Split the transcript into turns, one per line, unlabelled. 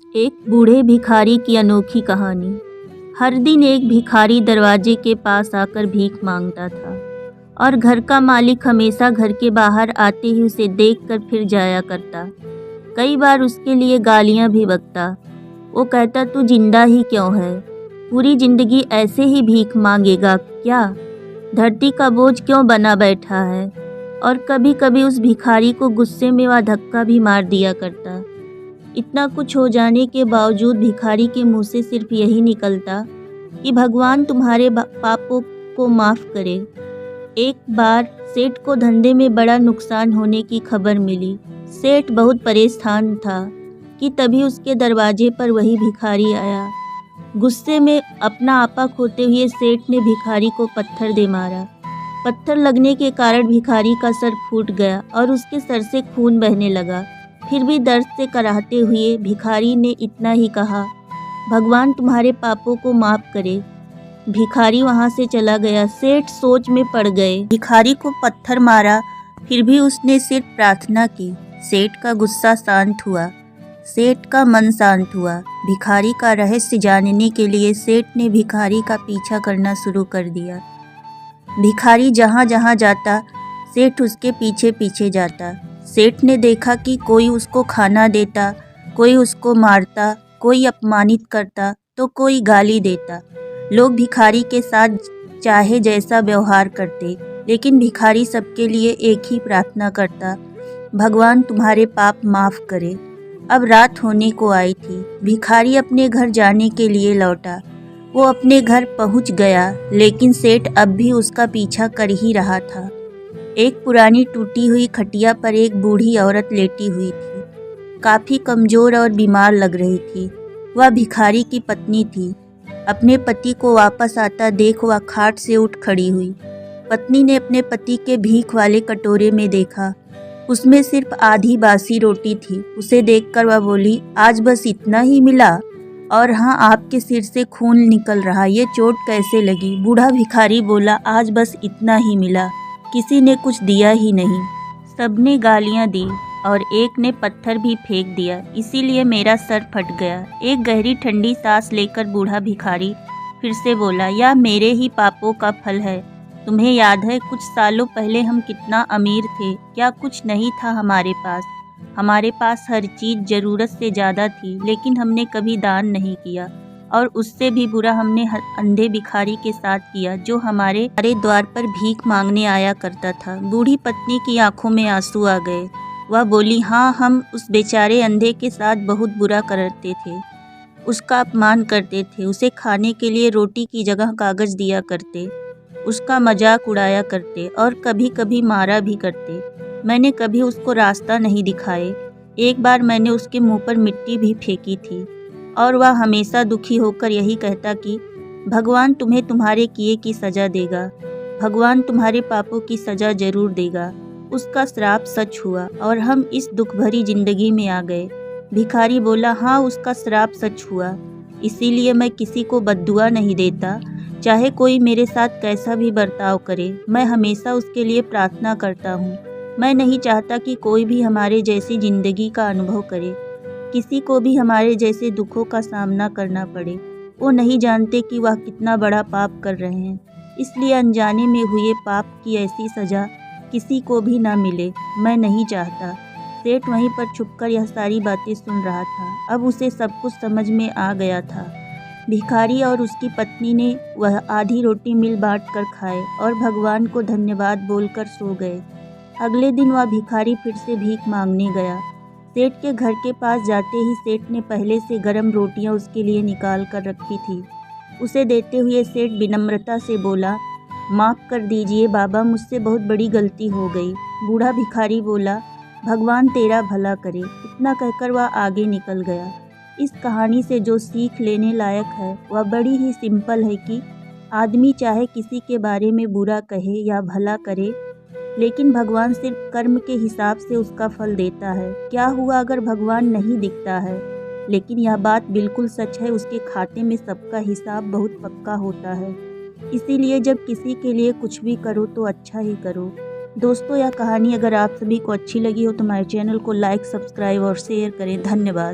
एक बूढ़े भिखारी की अनोखी कहानी। हर दिन एक भिखारी दरवाजे के पास आकर भीख मांगता था और घर का मालिक हमेशा घर के बाहर आते ही उसे देखकर फिर जाया करता। कई बार उसके लिए गालियां भी बकता। वो कहता, तू जिंदा ही क्यों है? पूरी जिंदगी ऐसे ही भीख मांगेगा क्या? धरती का बोझ क्यों बना बैठा है? और कभी कभी उस भिखारी को गुस्से में वह धक्का भी मार दिया करता। इतना कुछ हो जाने के बावजूद भिखारी के मुंह से सिर्फ यही निकलता कि भगवान तुम्हारे पापों को माफ़ करे। एक बार सेठ को धंधे में बड़ा नुकसान होने की खबर मिली। सेठ बहुत परेशान था कि तभी उसके दरवाजे पर वही भिखारी आया। गुस्से में अपना आपा खोते हुए सेठ ने भिखारी को पत्थर दे मारा। पत्थर लगने के कारण भिखारी का सर फूट गया और उसके सर से खून बहने लगा। फिर भी दर्द से कराहते हुए भिखारी ने इतना ही कहा, भगवान तुम्हारे पापों को माफ़ करे। भिखारी वहाँ से चला गया। सेठ सोच में पड़ गए। भिखारी को पत्थर मारा, फिर भी उसने सिर्फ प्रार्थना की। सेठ का गुस्सा शांत हुआ, सेठ का मन शांत हुआ। भिखारी का रहस्य जानने के लिए सेठ ने भिखारी का पीछा करना शुरू कर दिया। भिखारी जहाँ जहाँ जाता, सेठ उसके पीछे पीछे जाता। सेठ ने देखा कि कोई उसको खाना देता, कोई उसको मारता, कोई अपमानित करता तो कोई गाली देता। लोग भिखारी के साथ चाहे जैसा व्यवहार करते, लेकिन भिखारी सबके लिए एक ही प्रार्थना करता, भगवान तुम्हारे पाप माफ़ करे। अब रात होने को आई थी। भिखारी अपने घर जाने के लिए लौटा। वो अपने घर पहुंच गया, लेकिन सेठ अब भी उसका पीछा कर ही रहा था। एक पुरानी टूटी हुई खटिया पर एक बूढ़ी औरत लेटी हुई थी। काफ़ी कमज़ोर और बीमार लग रही थी। वह भिखारी की पत्नी थी। अपने पति को वापस आता देख वह खाट से उठ खड़ी हुई। पत्नी ने अपने पति के भीख वाले कटोरे में देखा, उसमें सिर्फ आधी बासी रोटी थी। उसे देखकर वह बोली, आज बस इतना ही मिला? और हाँ, आपके सिर से खून निकल रहा, ये चोट कैसे लगी? बूढ़ा भिखारी बोला, आज बस इतना ही मिला, किसी ने कुछ दिया ही नहीं। सबने गालियां दी और एक ने पत्थर भी फेंक दिया, इसीलिए मेरा सर फट गया। एक गहरी ठंडी सांस लेकर बूढ़ा भिखारी फिर से बोला, यह मेरे ही पापों का फल है। तुम्हें याद है कुछ सालों पहले हम कितना अमीर थे? क्या कुछ नहीं था हमारे पास? हमारे पास हर चीज़ ज़रूरत से ज़्यादा थी, लेकिन हमने कभी दान नहीं किया। और उससे भी बुरा हमने अंधे भिखारी के साथ किया जो हमारे द्वार पर भीख मांगने आया करता था। बूढ़ी पत्नी की आंखों में आंसू आ गए। वह बोली, हाँ, हम उस बेचारे अंधे के साथ बहुत बुरा करते थे, उसका अपमान करते थे, उसे खाने के लिए रोटी की जगह कागज़ दिया करते, उसका मजाक उड़ाया करते और कभी कभी मारा भी करते। मैंने कभी उसको रास्ता नहीं दिखाए। एक बार मैंने उसके मुंह पर मिट्टी भी फेंकी थी और वह हमेशा दुखी होकर यही कहता कि भगवान तुम्हें तुम्हारे किए की सज़ा देगा, भगवान तुम्हारे पापों की सज़ा ज़रूर देगा। उसका श्राप सच हुआ और हम इस दुख भरी ज़िंदगी में आ गए। भिखारी बोला, हाँ, उसका श्राप सच हुआ, इसीलिए मैं किसी को बद्दुआ नहीं देता। चाहे कोई मेरे साथ कैसा भी बर्ताव करे, मैं हमेशा उसके लिए प्रार्थना करता हूँ। मैं नहीं चाहता कि कोई भी हमारे जैसी ज़िंदगी का अनुभव करे, किसी को भी हमारे जैसे दुखों का सामना करना पड़े। वो नहीं जानते कि वह कितना बड़ा पाप कर रहे हैं, इसलिए अनजाने में हुए पाप की ऐसी सज़ा किसी को भी ना मिले, मैं नहीं चाहता। सेठ वहीं पर छुपकर यह सारी बातें सुन रहा था। अब उसे सब कुछ समझ में आ गया था। भिखारी और उसकी पत्नी ने वह आधी रोटी मिल बांट कर खाए और भगवान को धन्यवाद बोलकर सो गए। अगले दिन वह भिखारी फिर से भीख मांगने गया। सेठ के घर के पास जाते ही सेठ ने पहले से गर्म रोटियां उसके लिए निकाल कर रखी थी। उसे देते हुए सेठ विनम्रता से बोला, माफ़ कर दीजिए बाबा, मुझसे बहुत बड़ी गलती हो गई। बूढ़ा भिखारी बोला, भगवान तेरा भला करे। इतना कहकर वह आगे निकल गया। इस कहानी से जो सीख लेने लायक है वह बड़ी ही सिंपल है कि आदमी चाहे किसी के बारे में बुरा कहे या भला करे, लेकिन भगवान सिर्फ कर्म के हिसाब से उसका फल देता है। क्या हुआ अगर भगवान नहीं दिखता है? लेकिन यह बात बिल्कुल सच है, उसके खाते में सबका हिसाब बहुत पक्का होता है। इसीलिए जब किसी के लिए कुछ भी करो तो अच्छा ही करो। दोस्तों, यह कहानी अगर आप सभी को अच्छी लगी हो तो हमारे चैनल को लाइक, सब्सक्राइब और शेयर करें। धन्यवाद।